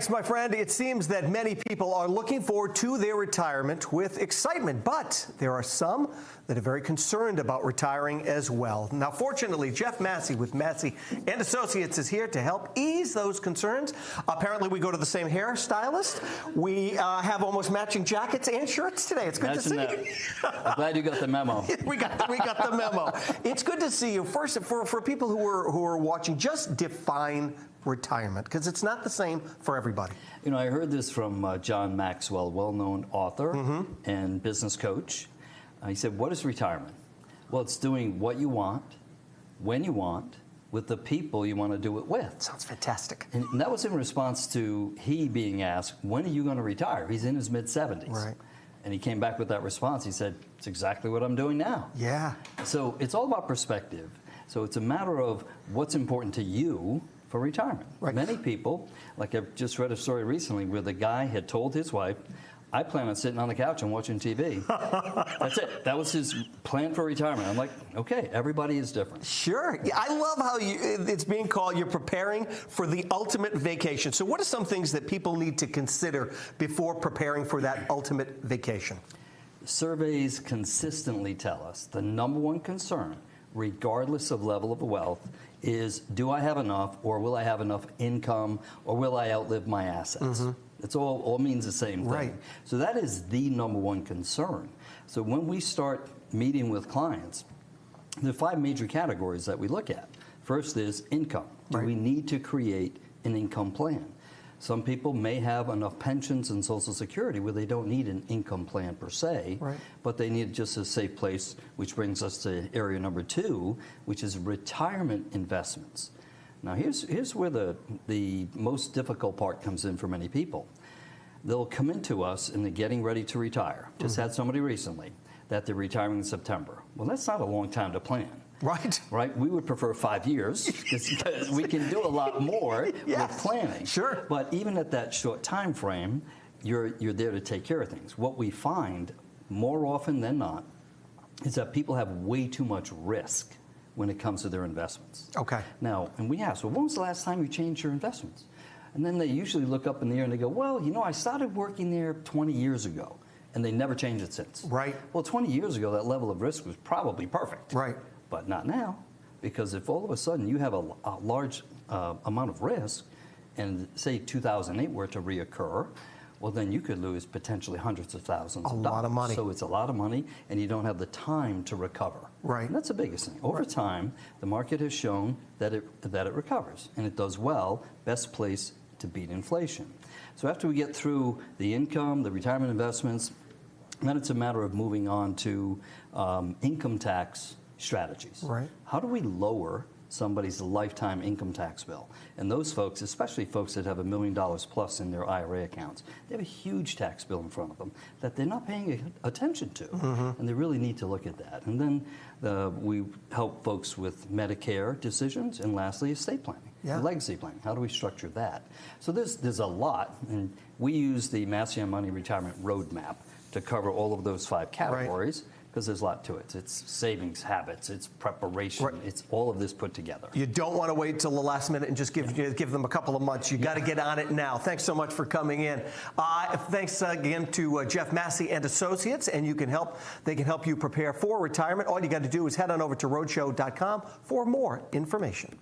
Thanks, my friend. It seems that many people are looking forward to their retirement with excitement, but there are some that are very concerned about retiring as well. Now, fortunately, Jeff Massey with Massey Associates is here to help ease those concerns. Apparently, we go to the same hairstylist. We have almost matching jackets and shirts today. It's good to see you. I'm glad you got the memo. we got the memo. It's good to see you. First, for people who are watching, just define retirement, because it's not the same for everybody. You know, I heard this from John Maxwell, well-known author and business coach. He said, what is retirement? Well, it's doing what you want, when you want, with the people you want to do it with. Sounds fantastic. And that was in response to he being asked, when are you going to retire? He's in his mid-70s. Right. And he came back with that response. He said, it's exactly what I'm doing now. Yeah. So it's all about perspective. So it's a matter of what's important to you for retirement. Right. Many people, like I've just read a story recently where the guy had told his wife, I plan on sitting on the couch and watching TV. That's it. That was his plan for retirement. I'm like, okay, everybody is different. Sure. I love how it's being called, you're preparing for the ultimate vacation. So what are some things that people need to consider before preparing for that ultimate vacation? Surveys consistently tell us the number one concern, regardless of level of wealth, is do I have enough, or will I have enough income, or will I outlive my assets? It's all means the same thing. Right. So that is the number one concern. So when we start meeting with clients, there are 5 major categories that we look at. First is income. Do we need to create an income plan? Some people may have enough pensions and Social Security where they don't need an income plan per se, but they need just a safe place, which brings us to area number 2, which is retirement investments. Now, here's where the most difficult part comes in for many people. They'll come into us and they're getting ready to retire. Just had somebody recently that they're retiring in September. Well, that's not a long time to plan. Right? We would prefer 5 years because we can do a lot more with planning. Sure. But even at that short time frame, you're there to take care of things. What we find more often than not is that people have way too much risk when it comes to their investments. Okay. Now, and we ask, well, when was the last time you changed your investments? And then they usually look up in the air and they go, well, you know, I started working there 20 years ago, and they never changed it since. Right. Well, 20 years ago, that level of risk was probably perfect. Right. But not now, because if all of a sudden you have a large amount of risk, and say 2008 were to reoccur, well, then you could lose potentially hundreds of thousands of dollars. A lot of money. So it's a lot of money, and you don't have the time to recover. Right. And that's the biggest thing. Over time, the market has shown that it recovers, and it does well. Best place to beat inflation. So after we get through the income, the retirement investments, then it's a matter of moving on to income tax strategies. Right. How do we lower somebody's lifetime income tax bill? And those folks, especially folks that have $1 million plus in their IRA accounts, they have a huge tax bill in front of them that they're not paying attention to, and they really need to look at that. And then we help folks with Medicare decisions, and lastly, estate planning. Legacy planning. How do we structure that? So there's a lot, and we use the Massey Money Retirement Roadmap to cover all of those 5 categories. Because there's a lot to it. It's savings habits, it's preparation, it's all of this put together. You don't want to wait till the last minute and just give them a couple of months. You got to get on it now. Thanks so much for coming in. Thanks again to Jeff Massey and Associates, and they can help you prepare for retirement. All you got to do is head on over to roadshow.com for more information.